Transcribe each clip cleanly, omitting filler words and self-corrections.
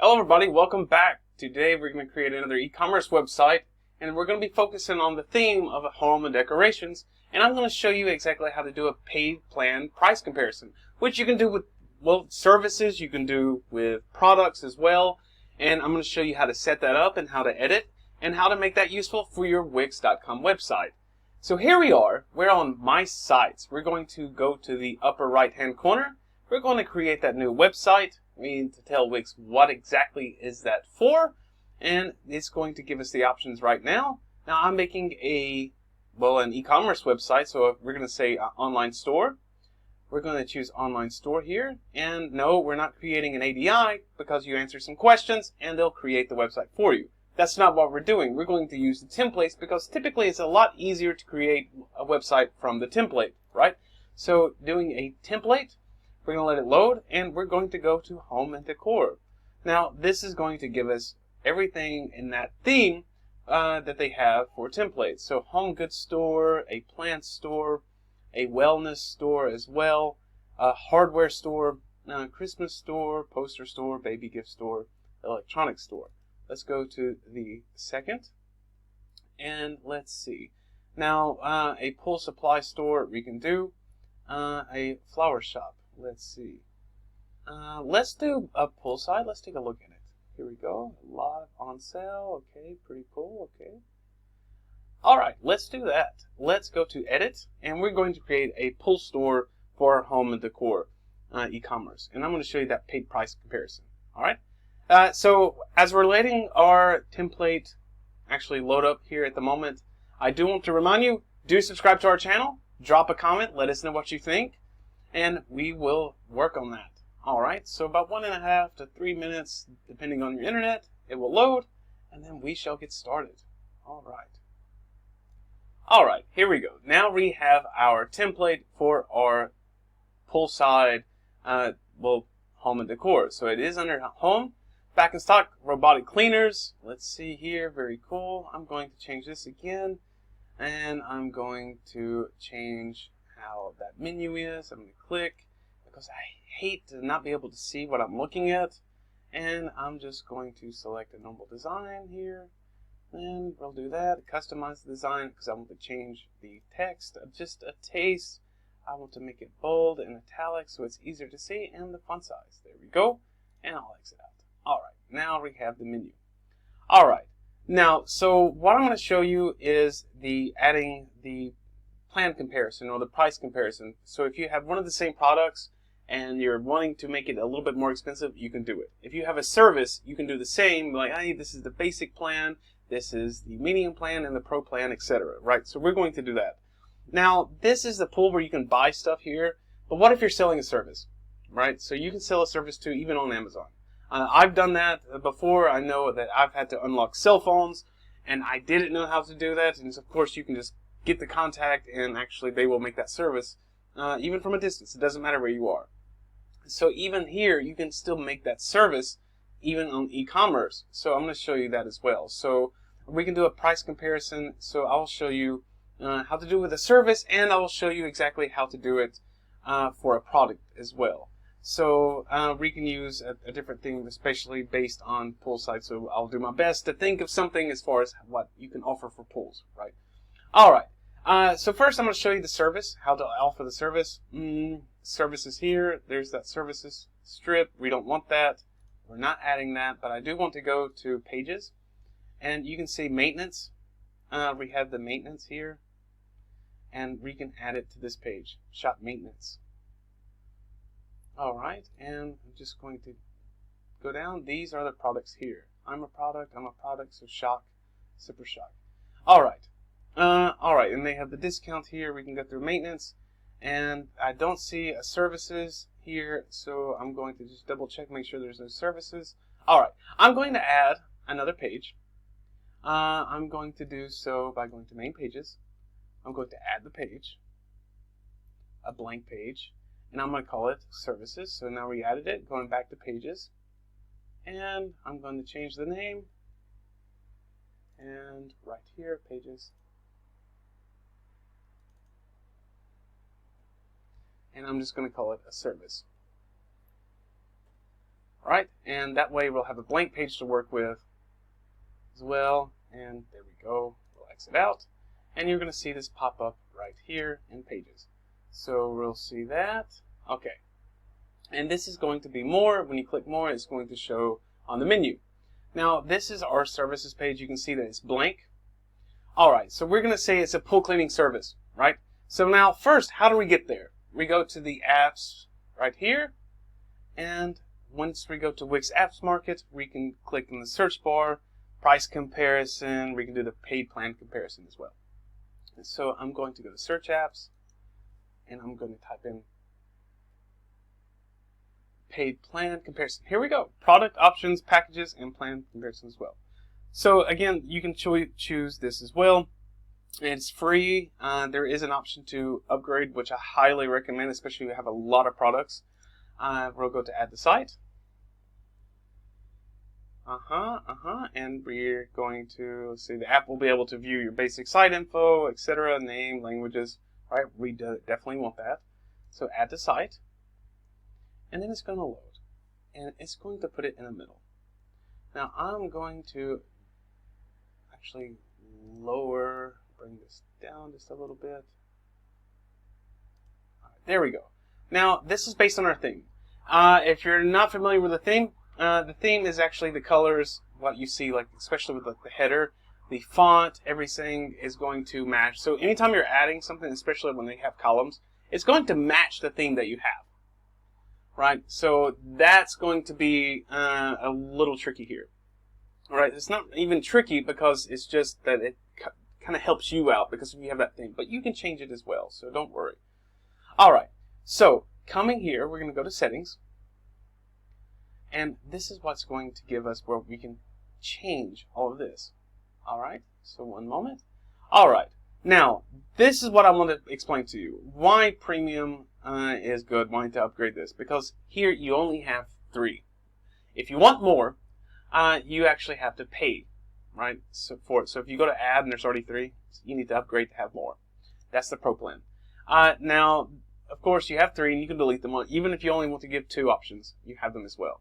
Hello everybody, welcome back. Today we're going to create another e-commerce website and we're going to be focusing on the theme of home and decorations, and I'm going to show you exactly how to do a paid plan price comparison, which you can do with services, you can do with products as well, and I'm going to show you how to set that up and how to edit and how to make that useful for your Wix.com website. So here we are, we're on My Sites. We're going to go to the upper right hand corner. We're going to create that new website. We need to tell Wix what exactly is that for, and it's going to give us the options right now. Now I'm making an e-commerce website, so we're going to say online store. We're going to choose online store here, and no, we're not creating an API because you answer some questions and they'll create the website for you. That's not what we're doing. We're going to use the templates because typically it's a lot easier to create a website from the template, right? So doing a template, we're going to let it load, and we're going to go to Home and Decor. Now, this is going to give us everything in that theme that they have for templates. So, home goods store, a plant store, a wellness store as well, a hardware store, Christmas store, poster store, baby gift store, electronics store. Let's go to the second, and let's see. Now, a pool supply store we can do, a flower shop. Let's see. Let's do a poolside. Let's take a look at it. Here we go. Live on sale. Okay, pretty cool. Okay. All right, let's do that. Let's go to Edit, and we're going to create a pool store for our home and decor e-commerce. And I'm going to show you that paid price comparison. All right. So as we're letting our template actually load up here at the moment, I do want to remind you, do subscribe to our channel. Drop a comment. Let us know what you think. And we will work on that. Alright, so about 1.5 to 3 minutes, depending on your internet, it will load, and then we shall get started. Alright, here we go. Now we have our template for our poolside, home and decor. So it is under home, back in stock, robotic cleaners. Let's see here, very cool. I'm going to change this again, and I'm going to change how that menu is. I'm going to click because I hate to not be able to see what I'm looking at, and I'm just going to select a normal design here, and we'll do that. Customize the design because I want to change the text just a taste. I want to make it bold and italic so it's easier to see, and the font size. There we go, and I'll exit out. Alright, now we have the menu. Alright, now so what I'm going to show you is adding the plan comparison or the price comparison. So if you have one of the same products and you're wanting to make it a little bit more expensive, you can do it. If you have a service, you can do the same, like, hey, this is the basic plan, this is the medium plan, and the pro plan, etc. Right? So we're going to do that. Now, this is the pool where you can buy stuff here, but what if you're selling a service? Right? So you can sell a service too, even on Amazon. I've done that before. I know that I've had to unlock cell phones, and I didn't know how to do that, and of course you can just get the contact, and actually they will make that service even from a distance. It doesn't matter where you are. So even here, you can still make that service even on e-commerce. So I'm going to show you that as well. So we can do a price comparison. So I'll show you how to do it with a service, and I will show you exactly how to do it for a product as well. So we can use a different thing, especially based on poolside. So I'll do my best to think of something as far as what you can offer for pools, right? All right. So first I'm going to show you the service, how to offer the service. Services here. There's that services strip. We don't want that. We're not adding that, but I do want to go to pages. And you can see maintenance. We have the maintenance here. And we can add it to this page. Shop maintenance. All right. And I'm just going to go down. These are the products here. I'm a product, so shock, super shock. All right. Alright, and they have the discount here. We can go through maintenance, and I don't see a services here, so I'm going to just double check, make sure there's no services. Alright, I'm going to add another page. I'm going to do so by going to main pages. I'm going to add the page, a blank page, and I'm going to call it services. So now we added it, going back to pages, and I'm going to change the name, and right here, pages. And I'm just going to call it a service. right? And that way we'll have a blank page to work with as well. And there we go. We'll exit out. And you're going to see this pop up right here in Pages. So we'll see that. Okay. And this is going to be more. When you click more, it's going to show on the menu. Now, this is our services page. You can see that it's blank. All right, so we're going to say it's a pool cleaning service, right? So now, first, how do we get there? We go to the apps right here. And once we go to WIX Apps Market, we can click in the search bar, price comparison. We can do the paid plan comparison as well. And so I'm going to go to Search Apps, and I'm going to type in paid plan comparison. Here we go. Product options, packages, and plan comparison as well. So again, you can choose this as well. It's free. There is an option to upgrade, which I highly recommend, especially if you have a lot of products. We'll go to add to site. And we're going to see the app will be able to view your basic site info, etc., name, languages. Right? We definitely want that. So add to site. And then it's going to load. And it's going to put it in the middle. Now I'm going to actually bring this down just a little bit. All right, there we go. Now this is based on our theme. If you're not familiar with the theme is actually the colors, what you see, like especially with like the header, the font, everything is going to match. So anytime you're adding something, especially when they have columns, it's going to match the theme that you have. Right, so that's going to be a little tricky here. All right, it's not even tricky because it's just that it kind of helps you out because you have that theme. But you can change it as well, so don't worry. All right, so coming here, we're going to go to Settings. And this is what's going to give us where we can change all of this. All right, so one moment. All right, now this is what I want to explain to you. Why Premium is good, wanting to upgrade this, because here you only have 3. If you want more, you actually have to pay, right? So if you go to add and there's already 3, you need to upgrade to have more. That's the Pro plan. Now, of course, you have 3 and you can delete them. Even if you only want to give 2 options, you have them as well.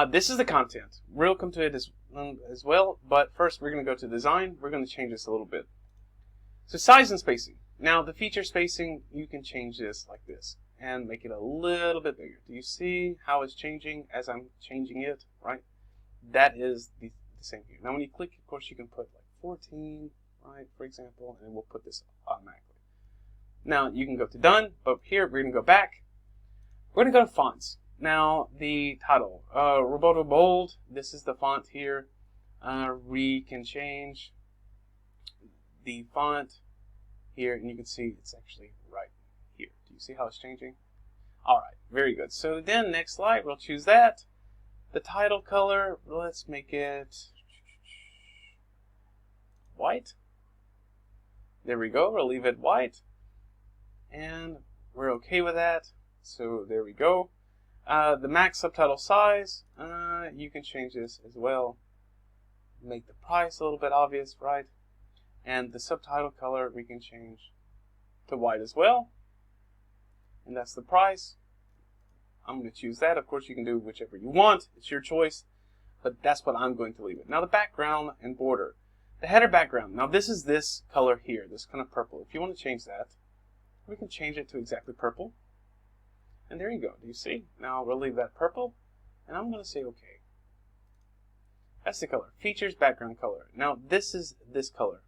This is the content. We'll come to it as well, but first we're going to go to Design. We're going to change this a little bit. So size and spacing. Now the feature spacing, you can change this like this and make it a little bit bigger. Do you see how it's changing as I'm changing it, right? That is the same here. Now when you click, of course, you can put like 14, right, for example, and we'll put this automatically. Now you can go to Done, but here we're going to go back. We're going to go to Fonts. Now the title, Roboto Bold, this is the font here. We can change the font here, and you can see it's actually right here. Do you see how it's changing? All right, very good. So then next slide, we'll choose that. The title color, let's make it white. There we go, we'll leave it white. And we're okay with that. So there we go. The max subtitle size, you can change this as well. Make the price a little bit obvious, right? And the subtitle color we can change to white as well. And that's the price. I'm going to choose that. Of course, you can do whichever you want. It's your choice. But that's what I'm going to leave it. Now the background and border. The header background. Now this is this color here, this kind of purple. If you want to change that, we can change it to exactly purple. And there you go. Do you see? Now we'll leave that purple. And I'm going to say OK. That's the color. Features, background color. Now this is this color.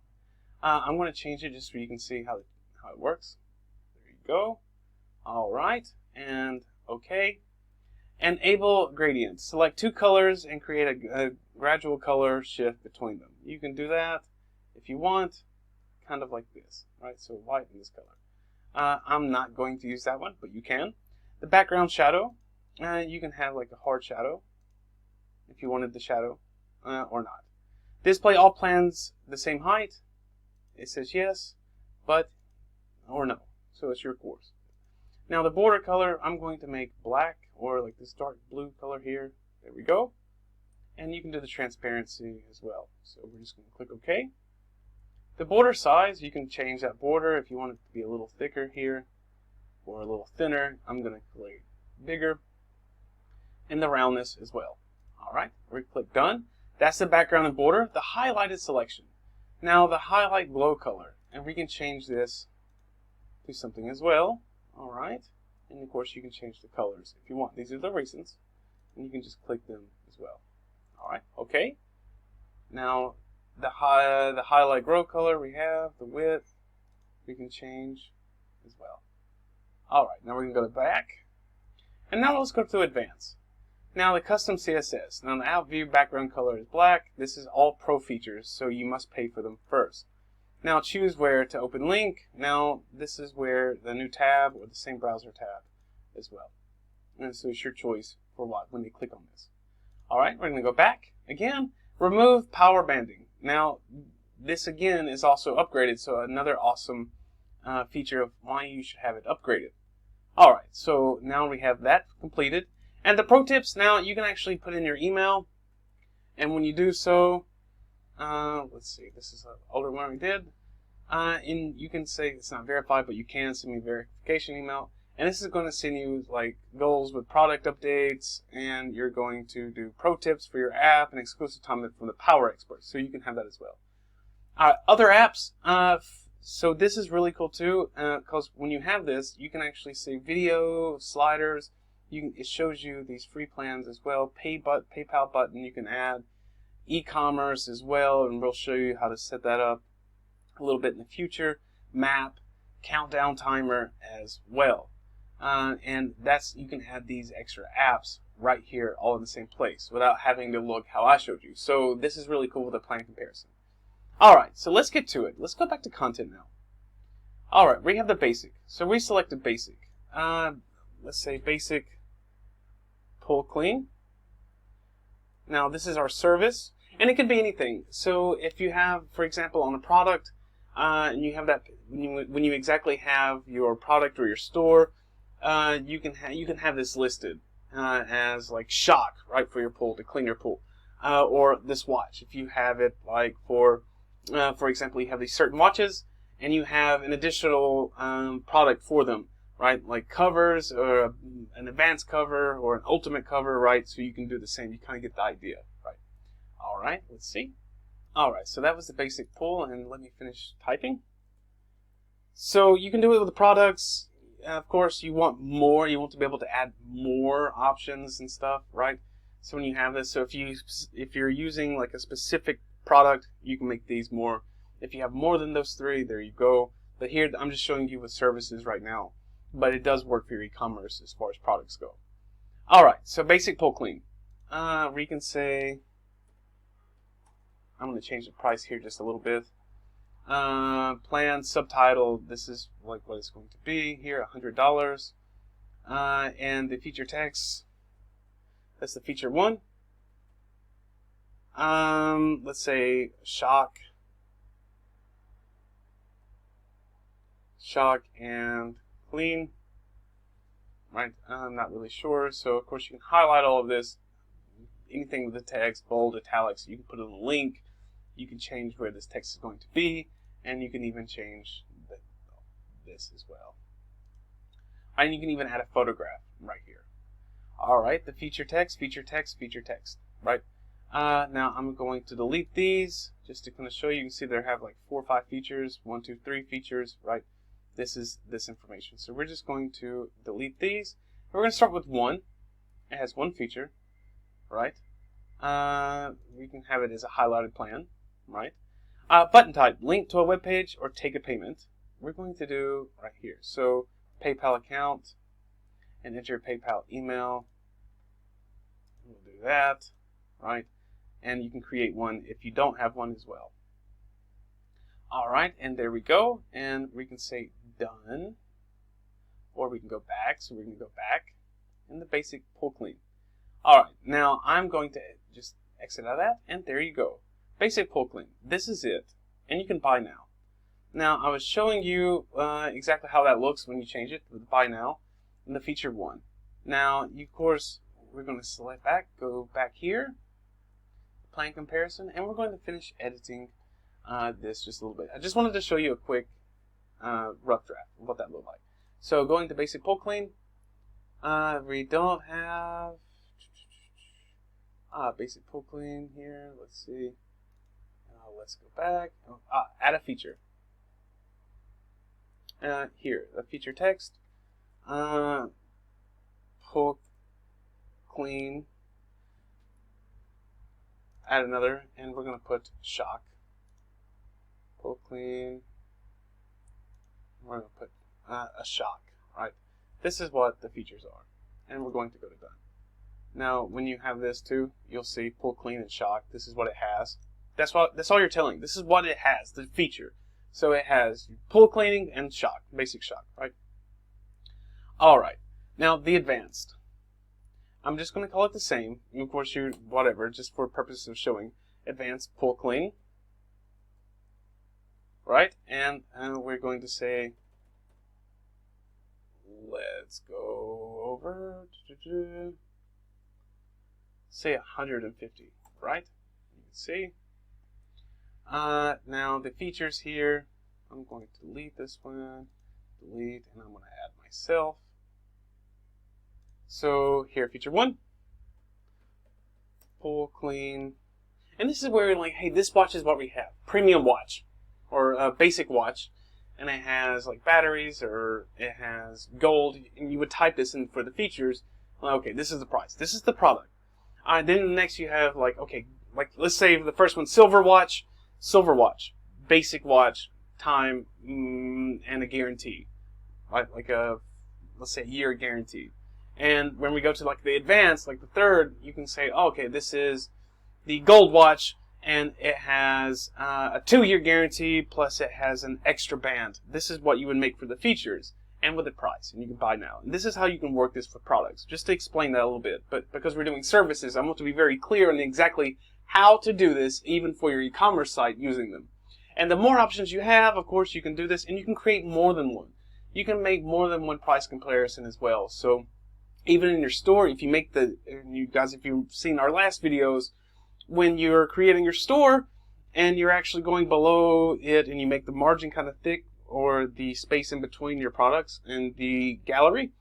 I'm going to change it just so you can see how it works. There you go. All right. And OK. Enable gradients. Select 2 colors and create a gradual color shift between them. You can do that if you want, kind of like this. Right? So white and this color. I'm not going to use that one, but you can. The background shadow. You can have like a hard shadow if you wanted the shadow or not. Display all plans the same height. It says yes, but, or no. So it's your course. Now the border color, I'm going to make black or like this dark blue color here. There we go. And you can do the transparency as well. So we're just going to click OK. The border size, you can change that border if you want it to be a little thicker here or a little thinner. I'm going to click bigger. and the roundness as well. All right, we click done. That's the background and border, the highlighted selection. Now the highlight glow color, and we can change this to something as well. All right, and of course you can change the colors if you want. These are the reasons, and you can just click them as well. All right, okay. Now the highlight glow color we have, the width, we can change as well. All right, now we're going to go back. And now let's go to advanced. Now the custom CSS. Now the out view background color is black. This is all pro features, so you must pay for them first. Now choose where to open link. Now this is where the new tab or the same browser tab as well. And so it's your choice for what when they click on this. All right, we're going to go back again. Remove power banding. Now this again is also upgraded, so another awesome feature of why you should have it upgraded. Alright, so now we have that completed. And the pro tips, now you can actually put in your email. And when you do so, let's see, this is an older one we did. And you can say it's not verified, but you can send me a verification email. And this is going to send you like goals with product updates. And you're going to do pro tips for your app and exclusive content from the power experts. So you can have that as well. Other apps, so this is really cool too, because when you have this, you can actually say video, sliders. It shows you these free plans as well. PayPal button you can add, e-commerce as well, and we'll show you how to set that up a little bit in the future. Map, countdown timer as well, and you can add these extra apps right here, all in the same place, without having to look how I showed you. So this is really cool with a plan comparison. Alright, so let's get to it. Let's go back to content now. Alright, we have the basic. So we selected basic. Let's say basic pull clean. Now this is our service, and it can be anything. So if you have, for example, on a product, and you have that, when you exactly have your product or your store, you can have this listed as like shock, right, for your pool, to clean your pool. Or this watch, if you have it like for example, you have these certain watches and you have an additional product for them, right? Like covers or an advanced cover or an ultimate cover, right? So you can do the same. You kind of get the idea, right? All right, let's see. All right, so that was the basic pull, and let me finish typing. So you can do it with the products. Of course, you want more. You want to be able to add more options and stuff, right? So when you have this, so if you're using like a specific product, you can make these more. If you have more than those three, there you go. But here I'm just showing you with services right now, but it does work for your e-commerce as far as products go. All right, so basic pull clean. We can say, I'm going to change the price here just a little bit. Plan subtitle. This is like what it's going to be here, $100. And the feature text. That's the feature one. Let's say shock and clean, right? I'm not really sure, so of course you can highlight all of this, anything with the text, bold, italics. You can put in a link, you can change where this text is going to be, and you can even change this as well. And you can even add a photograph right here. All right, the feature text, right? Now I'm going to delete these just to kind of show you. You can see they have like 4 or 5 features, 1, 2, 3 features, right? This is this information. So we're just going to delete these. We're going to start with 1. It has 1 feature, right? We can have it as a highlighted plan, right? Button type, link to a web page or take a payment. We're going to do right here. So PayPal account and enter your PayPal email. We'll do that, right? And you can create one if you don't have one as well. All right, and there we go. And we can say done, or we can go back. So we're going to go back in the basic pull clean. All right, now I'm going to just exit out of that, and there you go. Basic pull clean. This is it, and you can buy now. Now I was showing you exactly how that looks when you change it with buy now in the feature 1. Now, of course, we're going to select back, go back here, plan comparison, and we're going to finish editing this just a little bit. I just wanted to show you a quick rough draft of what that looked like. So going to basic pull clean, we don't have Basic pull clean here. Let's see. Let's go back. Add a feature. Here, the feature text. Pull clean. Add another, and we're going to put shock. Pull clean. We're going to put a shock, right? This is what the features are, and we're going to go to done. Now, when you have this too, you'll see pull clean and shock. This is what it has. That's all you're telling. This is what it has, the feature. So it has pull cleaning and shock, basic shock, right? All right. Now the advanced. I'm just going to call it the same. Of course, you whatever, just for purposes of showing advanced pull clean, right? And we're going to say, let's go over. Say 150, right? You can see. Now the features here, I'm going to delete this one, delete, and I'm going to add myself. So here, feature 1, pull clean, and this is where we're like, hey, this watch is what we have, premium watch, or a basic watch, and it has like batteries, or it has gold, and you would type this in for the features. Well, okay, this is the price, this is the product. Then the next you have like, okay, like let's say the first one, silver watch, basic watch, time, and a guarantee, right? Like let's say a year guarantee. And when we go to like the advanced, like the third, you can say, oh, okay, this is the gold watch, and it has a 2-year guarantee, plus it has an extra band. This is what you would make for the features, and with the price, and you can buy now. And this is how you can work this for products, just to explain that a little bit. But because we're doing services, I want to be very clear on exactly how to do this, even for your e-commerce site using them. And the more options you have, of course, you can do this, and you can create more than one. You can make more than one price comparison as well. So even in your store, if you make you guys, if you've seen our last videos, when you're creating your store and you're actually going below it and you make the margin kind of thick, or the space in between your products and the gallery,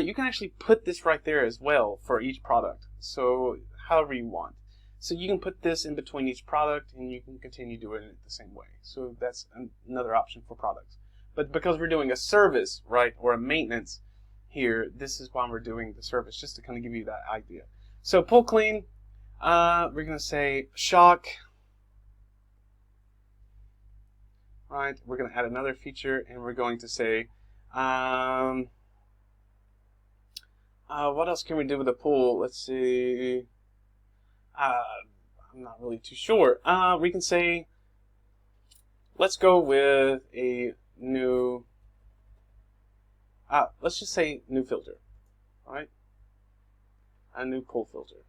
you can actually put this right there as well for each product. So however you want. So you can put this in between each product, and you can continue doing it the same way. So that's another option for products. But because we're doing a service, right, or a maintenance here, this is why we're doing the service, just to kind of give you that idea. So pull clean, we're going to say shock, right? We're going to add another feature, and we're going to say, what else can we do with the pull? Let's see. I'm not really too sure. We can say, let's go with a new, let's just say new filter, all right? A new pull filter.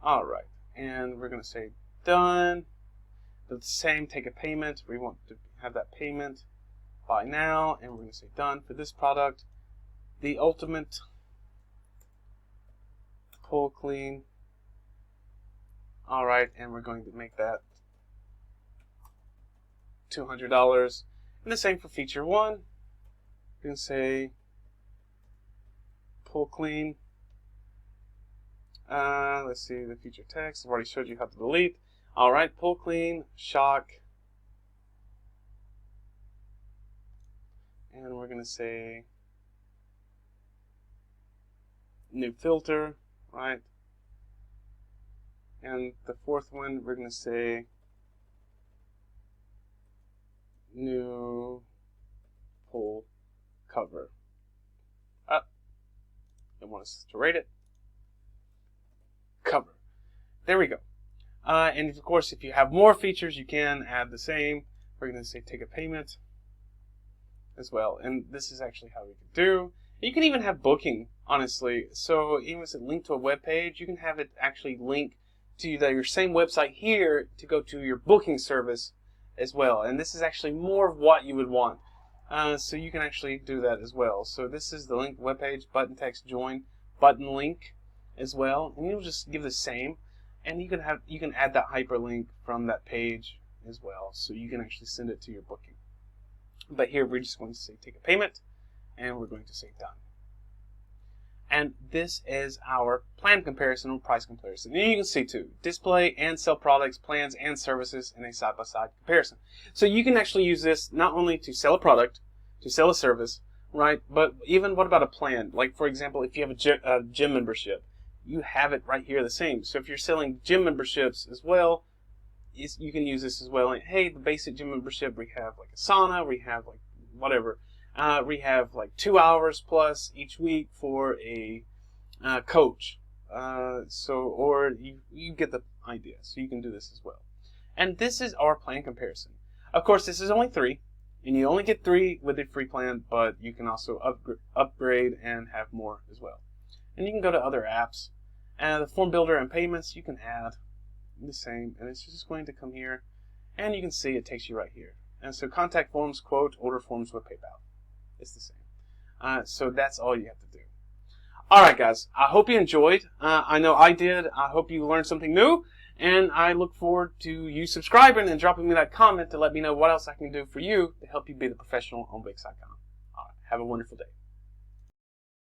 All right, and we're going to say done. The same, take a payment. We want to have that payment buy now, and we're going to say done for this product. The ultimate pull clean. All right, and we're going to make that $200. And the same for feature 1. We can say pull clean. Let's see the feature text. I've already showed you how to delete. All right, pull clean, shock, and we're going to say new filter, right? And the fourth one, we're going to say new pull cover. I want us to rate it. Cover. There we go. And of course, if you have more features, you can add the same. We're going to say take a payment as well. And this is actually how we can do. You can even have booking, honestly. So even if it's linked to a web page, you can have it actually link to your same website here to go to your booking service as well. And this is actually more of what you would want. So you can actually do that as well. So this is the link web page, button text join, button link as well. And you'll just give the same. And you can add that hyperlink from that page as well. So you can actually send it to your booking. But here we're just going to say take a payment, and we're going to say done. And this is our plan comparison or price comparison. And you can see too, display and sell products, plans, and services in a side-by-side comparison. So you can actually use this not only to sell a product, to sell a service, right? But even what about a plan? Like for example, if you have a gym membership, you have it right here the same. So if you're selling gym memberships as well, you can use this as well. Like, hey, the basic gym membership, we have like a sauna, we have like whatever. We have like 2 hours plus each week for a coach. Or you get the idea. So you can do this as well. And this is our plan comparison. Of course, this is only 3. And you only get 3 with a free plan, but you can also upgrade and have more as well. And you can go to other apps. And the form builder and payments, you can add the same. And it's just going to come here. And you can see it takes you right here. And so contact forms, quote, order forms with PayPal. It's the same. So that's all you have to do. All right, guys. I hope you enjoyed. I know I did. I hope you learned something new. And I look forward to you subscribing and dropping me that comment to let me know what else I can do for you to help you be the professional on WIX.com. All right. Have a wonderful day.